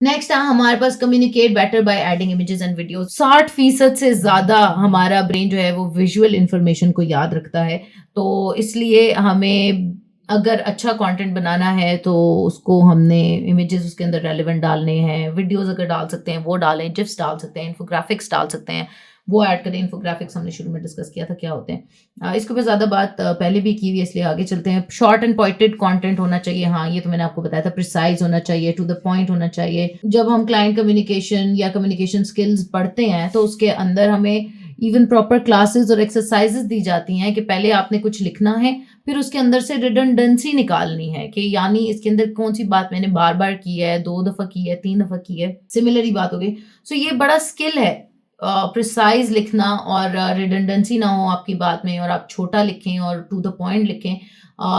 Next है हमारे पास communicate better by adding images and videos. 60% से ज्यादा हमारा ब्रेन जो है वो विजुअल इंफॉर्मेशन को याद रखता है, तो इसलिए हमें अगर अच्छा कंटेंट बनाना है तो उसको हमने इमेजेस उसके अंदर रेलेवेंट डालने हैं, वीडियोस अगर डाल सकते हैं वो डालें, जिफ्स डाल सकते हैं, इन्फोग्राफिक्स डाल सकते हैं वो ऐड करें। इन्फोग्राफिक्स हमने शुरू में डिस्कस किया था क्या होते हैं, इसके ऊपर ज़्यादा बात पहले भी की हुई है इसलिए आगे चलते हैं। शॉर्ट एंड पॉइंटेड कंटेंट होना चाहिए, हाँ ये तो मैंने आपको बताया था। प्रिसाइज होना चाहिए, टू द पॉइंट होना चाहिए। जब हम क्लाइंट कम्युनिकेशन या कम्युनिकेशन स्किल्स पढ़ते हैं तो उसके अंदर हमें इवन प्रॉपर क्लासेस और एक्सरसाइजेस दी जाती हैं कि पहले आपने कुछ लिखना है, फिर उसके अंदर से रिडंडेंसी निकालनी है कि यानी इसके अंदर कौन सी बात मैंने बार बार की है, 2 दफ़ा की है, 3 दफ़ा की है, सिमिलर ही बात हो गई। सो ये बड़ा स्किल है प्रिसाइज लिखना और रिडंडेंसी ना हो आपकी बात में, और आप छोटा लिखें और टू द पॉइंट लिखें।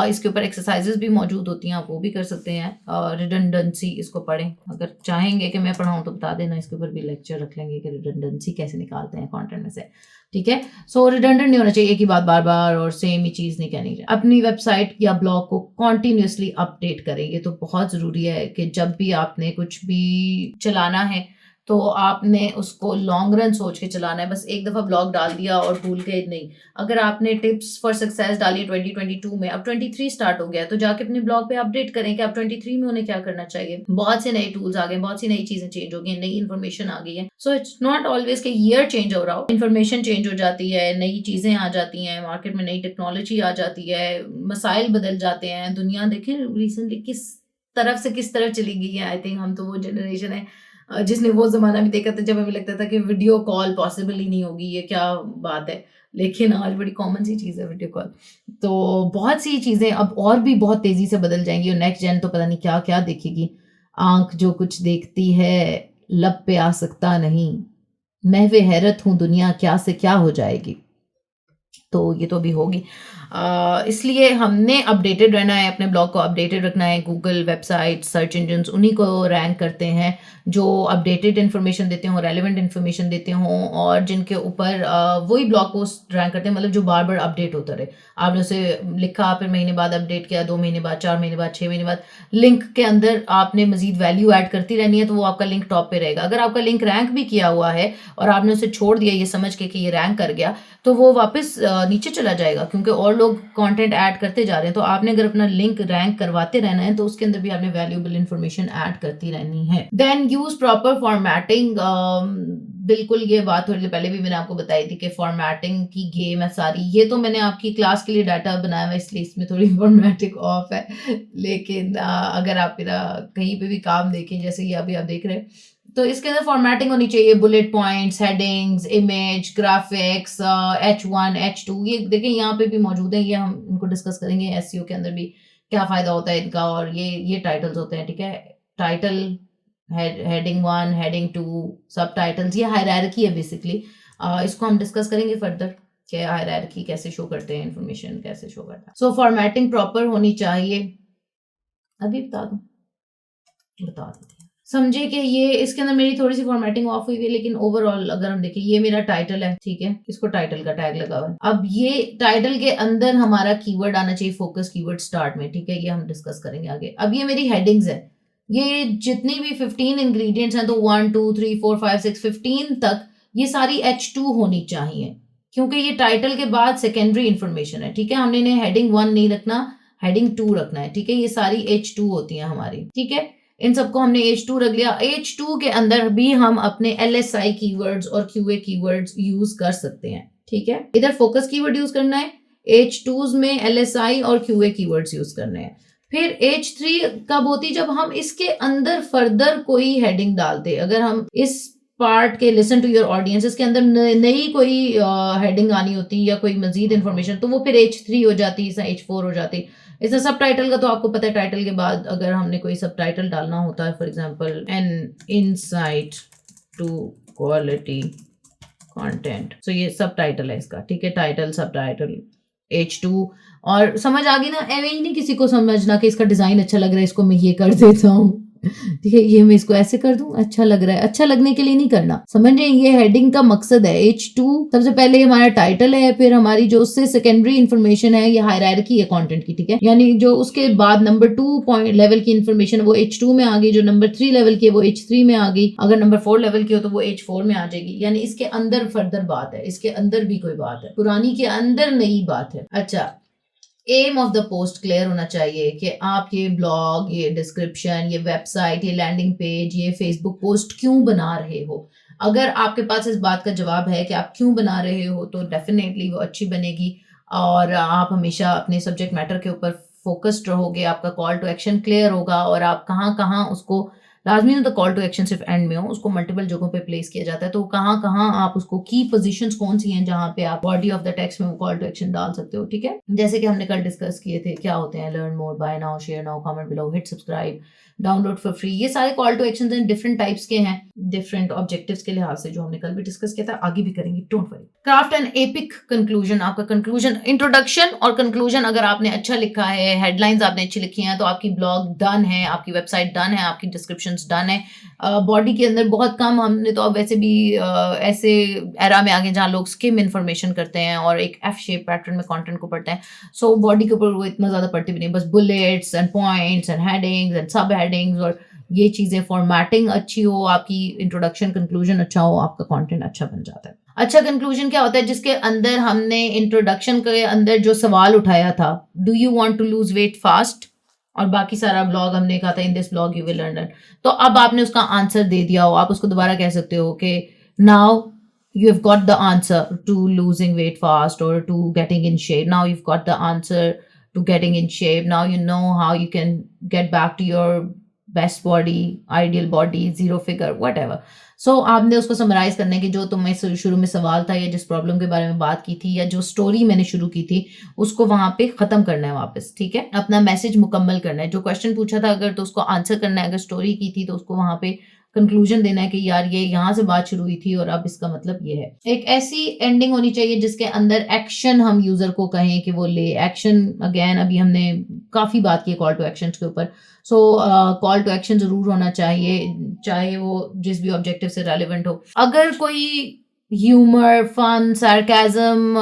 इसके ऊपर एक्सरसाइजेस भी मौजूद होती हैं, आप वो भी कर सकते हैं। रिडंडेंसी इसको पढ़ें, अगर चाहेंगे कि मैं पढ़ाऊँ तो बता देना, इसके ऊपर भी लेक्चर रख लेंगे कि रिडंडेंसी कैसे निकालते हैं कंटेंट में से, ठीक है। सो रिडंडेंट नहीं होना चाहिए, एक ही बात बार बार और सेम ही चीज़ नहीं कहनी चाहिए। अपनी वेबसाइट या ब्लॉग को कॉन्टिन्यूसली अपडेट करें, ये तो बहुत ज़रूरी है कि जब भी आपने कुछ भी चलाना है तो आपने उसको लॉन्ग रन सोच के चलाना है। बस एक दफ़ा ब्लॉग डाल दिया और भूल के नहीं। अगर आपने टिप्स फॉर सक्सेस डाली 2022 में, अब 23 स्टार्ट हो गया, तो जाके अपने ब्लॉग पे अपडेट करें कि अब 23 में उन्हें क्या करना चाहिए। बहुत से नए टूल्स आ गए, बहुत सी नई चीजें चेंज हो गई, नई इन्फॉर्मेशन आ गई है। सो इट्स नॉट ऑलवेज के ईयर चेंज हो रहा हो, इन्फॉर्मेशन चेंज हो जाती है, नई चीजें आ जाती हैं, मार्केट में नई टेक्नोलॉजी आ जाती है, मसाइल बदल जाते हैं। दुनिया देखिए रिसेंटली किस तरफ से किस तरफ चली गई है। आई थिंक हम तो वो जनरेशन है जिसने वो ज़माना भी देखा था जब हमें लगता था कि वीडियो कॉल पॉसिबल ही नहीं होगी, ये क्या बात है। लेकिन आज बड़ी कॉमन सी चीज़ है वीडियो कॉल। तो बहुत सी चीज़ें अब और भी बहुत तेज़ी से बदल जाएँगी और नेक्स्ट जेन तो पता नहीं क्या-क्या देखेगी। आँख जो कुछ देखती है, लब पे आ सकता नहीं। महवे हैरत हूँ दुनिया क्या से क्या हो जाएगी। तो ये तो अभी होगी। इसलिए हमने अपडेटेड रहना है, अपने ब्लॉग को अपडेटेड रखना है। गूगल, वेबसाइट, सर्च इंजन्स उन्हीं को रैंक करते हैं जो अपडेटेड इन्फॉर्मेशन देते हों, रेलेवेंट इन्फॉर्मेशन देते हों और जिनके ऊपर वही ब्लॉग पोस्ट रैंक करते हैं, मतलब जो बार बार अपडेट होता रहे। आपने उसे लिखा, फिर महीने बाद अपडेट किया, 2 महीने बाद, 4 महीने बाद, 6 महीने बाद, लिंक के अंदर आपने मजीद वैल्यू ऐड करती रहनी है तो वो आपका लिंक टॉप पे रहेगा। अगर आपका लिंक रैंक भी किया हुआ है और आपने उसे छोड़ दिया ये समझ के कि ये रैंक कर गया, तो वो वापस नीचे चला जाएगा क्योंकि और लोग कंटेंट ऐड करते जा रहे हैं। तो आपने अगर अपना लिंक रैंक करवाते रहना है तो उसके अंदर भी आपने वैल्यूएबल इंफॉर्मेशन ऐड करती रहनी है। Then use proper formatting. बिल्कुल ये बात थोड़ी देर पहले भी मैंने आपको बताई थी कि फॉर्मेटिंग की गेम है सारी। ये तो मैंने आपकी क्लास के लिए डाटा बनाया हुआ इसलिए इसमें थोड़ी फॉर्मेटिंग ऑफ है, लेकिन अगर आप मेरा कहीं पे भी काम देखें जैसे ये अभी आप देख रहे हैं तो इसके अंदर फॉर्मेटिंग होनी चाहिए। Bullet points, headings, image, graphics, H1, H2 ये देखिए यहाँ पे भी मौजूद है, ये हम इनको डिस्कस करेंगे। एसईओ के अंदर भी क्या फायदा होता है इनका, और ये टाइटल्स होते हैं, ठीक है। टाइटल, हेडिंग 1, हेडिंग 2, सब टाइटल्स, ये हायरार्की है बेसिकली। इसको हम डिस्कस करेंगे फर्दर कि हायरार्की कैसे शो करते हैं, इन्फॉर्मेशन कैसे शो करता है। सो फॉर्मेटिंग प्रॉपर होनी चाहिए। अभी बता देती हूँ। समझे कि ये इसके अंदर मेरी थोड़ी सी फॉर्मेटिंग ऑफ हुई है, लेकिन ओवरऑल अगर हम देखें ये मेरा टाइटल है, ठीक है, इसको टाइटल का टैग लगा हुआ है। अब ये टाइटल के अंदर हमारा कीवर्ड आना चाहिए, फोकस कीवर्ड स्टार्ट में, ठीक है, ये हम डिस्कस करेंगे आगे। अब ये मेरी हेडिंग्स है, ये जितनी भी 15 इंग्रेडिएंट्स हैं तो 1 2 3 4 5 6 15 तक ये सारी H2 होनी चाहिए क्योंकि ये टाइटल के बाद सेकेंडरी इंफॉर्मेशन है, ठीक है। हमने इन्हें हेडिंग 1 नहीं रखना, हेडिंग 2 रखना है, ठीक है। ये सारी H2 होती हैं हमारी, ठीक है। इन सबको हमने H2 रख लिया। H2 के अंदर भी हम अपने LSI कीवर्ड्स और QA कीवर्ड्स यूज कर सकते हैं, ठीक है। इधर फोकस कीवर्ड यूज करना है, H2s में LSI और QA कीवर्ड्स यूज करने हैं। फिर H3 कब होती, जब हम इसके अंदर फर्दर कोई हेडिंग डालते। अगर हम इस पार्ट के लिसन टू योर ऑडियंस इसके अंदर नई कोई हेडिंग आनी होती या कोई मजीद इन्फॉर्मेशन, तो वो फिर H3 हो जाती, H4 हो जाती। इसमें सब टाइटल का तो आपको पता है, टाइटल के बाद अगर हमने कोई सब टाइटल डालना होता है, for example an insight to quality content, तो ये सब टाइटल है इसका, ठीक है। टाइटल, सब टाइटल, H2। और समझ आ गई ना, एवे ही नहीं किसी को समझना कि इसका डिजाइन अच्छा लग रहा है इसको मैं ये कर देता हूँ, ठीक है, ये मैं इसको ऐसे कर दूं, अच्छा लग रहा है, अच्छा लगने के लिए नहीं करना, समझ रहे हैं, ये हेडिंग का मकसद है। H2 सबसे पहले हमारा टाइटल है, फिर हमारी जो उससे सेकेंडरी इन्फॉर्मेशन है, ये हायरार्की है कंटेंट की, ठीक है, यानी जो उसके बाद नंबर 2 पॉइंट लेवल की इन्फॉर्मेशन वो H2 में आ गई, जो नंबर 3 लेवल की है वो H3 में आ गई, अगर नंबर 4 लेवल की हो तो वो H4 में आ जाएगी। यानी इसके अंदर फर्दर बात है, इसके अंदर भी कोई बात है, पुरानी के अंदर नई बात है। अच्छा, aim of the post clear होना चाहिए कि आप ये ब्लॉग, ये डिस्क्रिप्शन, ये वेबसाइट, ये लैंडिंग पेज, ये फेसबुक पोस्ट क्यों बना रहे हो। अगर आपके पास इस बात का जवाब है कि आप क्यों बना रहे हो तो डेफिनेटली वो अच्छी बनेगी और आप हमेशा अपने सब्जेक्ट मैटर के ऊपर फोकस्ड रहोगे, आपका कॉल टू एक्शन क्लियर होगा और आप कहाँ कहाँ उसको, लाजमी नहीं तो कॉल टू एक्शन सिर्फ एंड में हो, उसको मल्टीपल जगहों पे प्लेस किया जाता है, तो कहाँ कहाँ आप उसको की पोजीशंस कौन सी हैं जहाँ पे आप बॉडी ऑफ द टेक्स्ट में वो कॉल टू एक्शन डाल सकते हो, ठीक है। जैसे कि हमने कल डिस्कस किए थे, क्या होते हैं, learn more, buy now, share now, comment below, hit subscribe, download for free, ये सारे कॉल टू एक्शन हैं, डिफरेंट टाइप्स के हैं, डिफरेंट ऑब्जेक्टिव्स के लिहाज से, जो हमने कल भी डिस्कस किया था, आगे भी करेंगे, don't worry. Craft an epic conclusion, आपका कंक्लूजन, इंट्रोडक्शन और कंक्लूजन अगर आपने अच्छा लिखा है, हेडलाइंस आपने अच्छी लिखी हैं, तो आपकी ब्लॉग डन है, आपकी वेबसाइट डन है, आपकी डिस्क्रिप्शन डन है। बॉडी के अंदर बहुत कम, हमने तो अब वैसे भी ऐसे एरा में आगे जहाँ लोग स्किम इन्फॉर्मेशन करते हैं और एक एफ शेप पैटर्न में कंटेंट को पढ़ते हैं, सो बॉडी के ऊपर वो इतना ज़्यादा पढ़ते भी नहीं, बस bullets and points and headings and सब हेडिंग्स, और ये चीज़ें, फॉर्मेटिंग अच्छी हो आपकी, इंट्रोडक्शन कंक्लूजन अच्छा हो, आपका कंटेंट अच्छा बन जाता है। अच्छा कंक्लूजन क्या होता है, जिसके अंदर हमने इंट्रोडक्शन के अंदर जो सवाल उठाया था, do you want to lose weight fast, और बाकी सारा ब्लॉग हमने कहा था in this blog you will learn, तो अब आपने उसका आंसर दे दिया हो, आप उसको दोबारा कह सकते हो कि now you have got the answer to losing weight fast or to getting in shape. Now you've got the answer to getting in shape. Now you know how you can get back to your best body, ideal body, zero figure, whatever. So आपने उसको summarise करने की, जो तुम्हें शुरू में सवाल था या जिस प्रॉब्लम के बारे में बात की थी या जो स्टोरी मैंने शुरू की थी, उसको वहां पे खत्म करना है वापस, ठीक है, अपना मैसेज मुकम्मल करना है, जो क्वेश्चन पूछा था अगर तो उसको आंसर करना है, अगर स्टोरी की थी तो उसको वहां पे कंक्लूजन देना है कि यार ये यहाँ से बात शुरू हुई थी और अब इसका मतलब ये है। एक ऐसी एंडिंग होनी चाहिए जिसके अंदर एक्शन हम यूजर को कहें कि वो ले एक्शन। अगेन अभी हमने काफी बात की कॉल टू एक्शन के ऊपर, सो कॉल टू एक्शन जरूर होना चाहिए, चाहे वो जिस भी ऑब्जेक्टिव से रेलिवेंट हो। अगर कोई ह्यूमर, फन, सार्केज्म,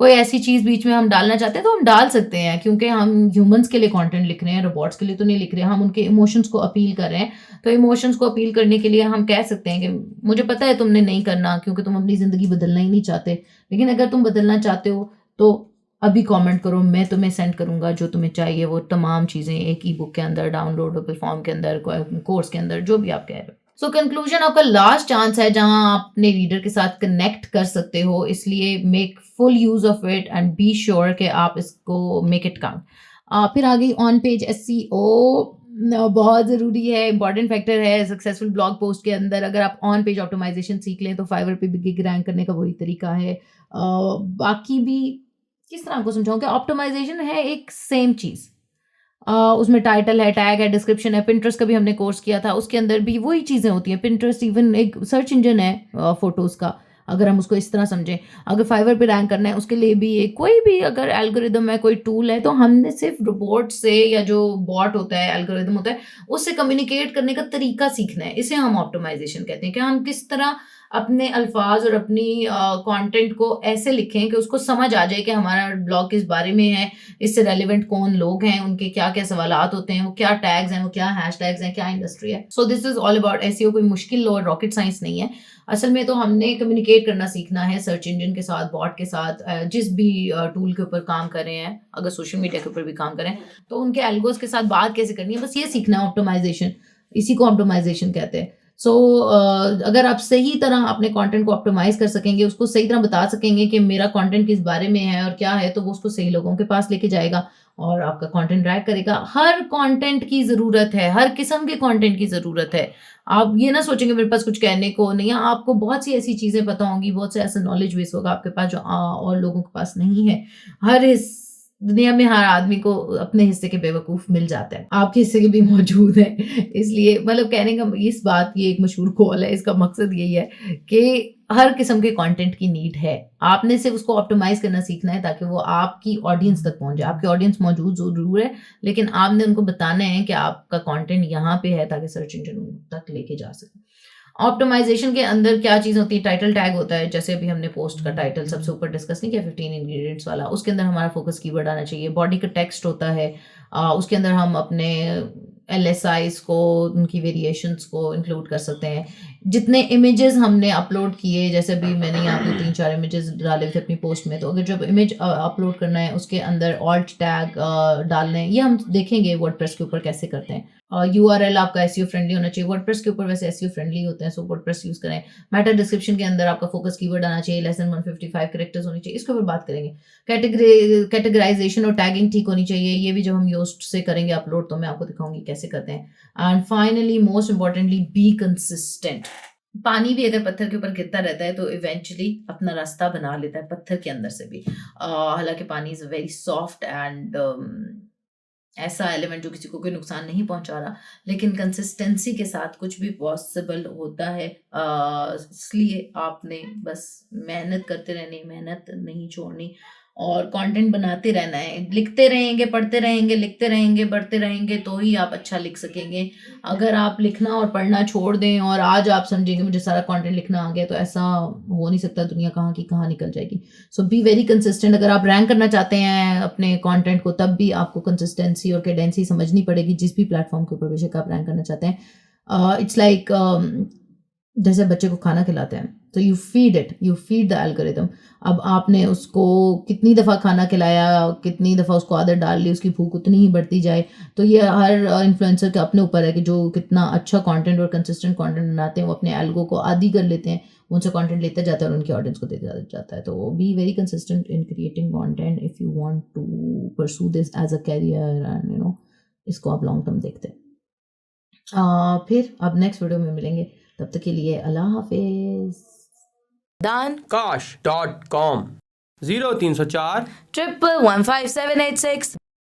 कोई ऐसी चीज बीच में हम डालना चाहते हैं तो हम डाल सकते हैं, क्योंकि हम ह्यूमंस के लिए कंटेंट लिख रहे हैं, रोबोट्स के लिए तो नहीं लिख रहे हैं, हम उनके इमोशंस को अपील कर रहे हैं। तो इमोशंस को अपील करने के लिए हम कह सकते हैं कि मुझे पता है तुमने नहीं करना क्योंकि तुम अपनी जिंदगी बदलना ही नहीं चाहते, लेकिन अगर तुम बदलना चाहते हो तो अभी कमेंट करो, मैं तुम्हें सेंड करूंगा जो तुम्हें चाहिए, वो तमाम चीज़ें एक ई बुक के अंदर, डाउनलोडेबल फॉर्म के अंदर, कोर्स के अंदर, जो भी आप कह रहे हो। सो कंक्लूजन आपका लास्ट चांस है जहां आप अपने रीडर के साथ कनेक्ट कर सकते हो, इसलिए make full use of it and be sure कि आप इसको मेक इट काउंट। फिर आ गई ऑन पेज एसईओ, बहुत ज़रूरी है, इंपॉर्टेंट फैक्टर है सक्सेसफुल ब्लॉग पोस्ट के अंदर। अगर आप ऑन पेज ऑप्टिमाइजेशन सीख लें तो फाइवर पे भी गिग रैंक करने का वही तरीका है। बाकी भी किस तरह आपको समझाऊं कि ऑप्टिमाइजेशन है एक सेम चीज़, उसमें टाइटल है, टैग है, डिस्क्रिप्शन है। पिंटरेस्ट का भी हमने कोर्स किया था, उसके अंदर भी वही चीज़ें होती हैं। पिंटरेस्ट इवन एक सर्च इंजन है फोटोज़ का, अगर हम उसको इस तरह समझें। अगर फाइवर पे रैंक करना है उसके लिए भी एक कोई भी अगर एल्गोरिदम है, कोई टूल है, तो हमने सिर्फ रोबोट से या जो बॉट होता है, एल्गोरिदम होता है, उससे कम्युनिकेट करने का तरीका सीखना है। इसे हम ऑप्टिमाइजेशन कहते हैं कि हम किस तरह अपने अल्फाज और अपनी कंटेंट को ऐसे लिखें कि उसको समझ आ जाए कि हमारा ब्लॉग किस बारे में है, इससे रेलिवेंट कौन लोग हैं, उनके क्या क्या सवालात होते हैं, वो क्या टैग्स हैं, वो क्या हैशटैग्स हैं, क्या इंडस्ट्री है। So this is all about SEO. कोई मुश्किल और रॉकेट साइंस नहीं है। असल में तो हमने कम्युनिकेट करना सीखना है सर्च इंजन के साथ, बॉट के साथ, जिस भी टूल के ऊपर काम कर रहे हैं, अगर सोशल मीडिया के ऊपर भी काम करें तो उनके एल्गोस के साथ बात कैसे करनी है, बस ये सीखना है। ऑप्टिमाइजेशन, इसी को ऑप्टिमाइजेशन कहते हैं। सो अगर आप सही तरह अपने कंटेंट को ऑप्टिमाइज कर सकेंगे, उसको सही तरह बता सकेंगे कि मेरा कंटेंट किस बारे में है और क्या है, तो वो उसको सही लोगों के पास लेके जाएगा और आपका कंटेंट रैंक करेगा। हर कंटेंट की ज़रूरत है, हर किस्म के कंटेंट की ज़रूरत है। आप ये ना सोचेंगे मेरे पास कुछ कहने को नहीं है, आपको बहुत सी ऐसी चीज़ें पता होंगी, बहुत से ऐसा नॉलेज बेस होगा आपके पास जो और लोगों के पास नहीं है। हर इस दुनिया में हर आदमी को अपने हिस्से के बेवकूफ मिल जाते हैं, आपके हिस्से के भी मौजूद हैं। इसलिए मतलब कहने का इस बात, ये एक मशहूर कॉल है, इसका मकसद यही है कि हर किस्म के कंटेंट की नीड है, आपने सिर्फ उसको ऑप्टिमाइज करना सीखना है ताकि वो आपकी ऑडियंस तक पहुंच जाए। आपकी ऑडियंस मौजूद जरूर है, लेकिन आपने उनको बताना है कि आपका कंटेंट यहाँ पे है ताकि सर्च इंजन तक लेके जा सके। ऑप्टिमाइजेशन के अंदर क्या चीज़ होती है, टाइटल टैग होता है। जैसे अभी हमने पोस्ट का टाइटल सबसे ऊपर डिस्कस नहीं किया 15 इंग्रेडिएंट्स वाला, उसके अंदर हमारा फोकस कीवर्ड आना चाहिए। बॉडी का टेक्स्ट होता है, उसके अंदर हम अपने LSIs को, उनकी वेरिएशंस को इंक्लूड कर सकते हैं। जितने इमेजेस हमने अपलोड किए, जैसे अभी मैंने यहाँ पे 3-4 इमेजेस डाले थे अपनी पोस्ट में, तो अगर जब इमेज अपलोड करना है उसके अंदर ऑल्ट टैग डालने हैं, ये हम देखेंगे वर्डप्रेस के ऊपर कैसे करते हैं। URL आपका SEO फ्रेंडली होना चाहिए, वर्डप्रेस के ऊपर वैसे SEO फ्रेंडली होते हैं, सो वर्डप्रेस यूज करें। मेटा डिस्क्रिप्शन के अंदर आपका फोकस कीवर्ड आना चाहिए, लेस देन 155 कैरेक्टर्स होनी चाहिए, इसके ऊपर बात करेंगे। कैटेगराइजेशन और टैगिंग ठीक होनी चाहिए, ये भी जब हम योस्ट से करेंगे अपलोड तो मैं आपको दिखाऊंगी कैसे करते हैं। And finally most importantly be consistent. पानी भी अगर पत्थर के ऊपर गिरता रहता है तो इवेंचुअली अपना रास्ता बना लेता है पत्थर के अंदर से भी। हालांकि पानी इज वेरी सॉफ्ट एंड ऐसा एलिमेंट जो किसी को कोई नुकसान नहीं पहुंचा रहा, लेकिन कंसिस्टेंसी के साथ कुछ भी पॉसिबल होता है। इसलिए आपने बस मेहनत करते रहनी, मेहनत नहीं छोड़नी और कंटेंट बनाते रहना है। लिखते रहेंगे, पढ़ते रहेंगे, लिखते रहेंगे, बढ़ते रहेंगे तो ही आप अच्छा लिख सकेंगे। अगर आप लिखना और पढ़ना छोड़ दें और आज आप समझेंगे मुझे सारा कंटेंट लिखना आ गया, तो ऐसा हो नहीं सकता, दुनिया कहाँ की कहाँ निकल जाएगी। सो बी वेरी कंसिस्टेंट। अगर आप रैंक करना चाहते हैं अपने कंटेंट को, तब भी आपको कंसिस्टेंसी और कैडेंसी समझनी पड़ेगी, जिस भी प्लेटफॉर्म के ऊपर बेशक आप रैंक करना चाहते हैं। इट्स लाइक जैसे बच्चे को खाना खिलाते हैं, तो यू फीड द एल्गोरिथम। अब आपने उसको कितनी दफ़ा खाना खिलाया, कितनी दफ़ा उसको आदत डाल ली, उसकी भूख उतनी ही बढ़ती जाए। तो ये हर इन्फ्लुएंसर के अपने ऊपर है कि जो कितना अच्छा कंटेंट और कंसिस्टेंट कंटेंट बनाते हैं, वो अपने एल्गो को आदी कर लेते हैं, उनसे कंटेंट लेते जाता है और उनकी ऑडियंस को देते जाता है। तो be very consistent in creating content if you want to pursue this as a career and इसको आप लॉन्ग टर्म देखते हैं। फिर अब नेक्स्ट वीडियो में मिलेंगे, तब तक के लिए अल्लाह हाफिज। Dankosh.com 0304 1115786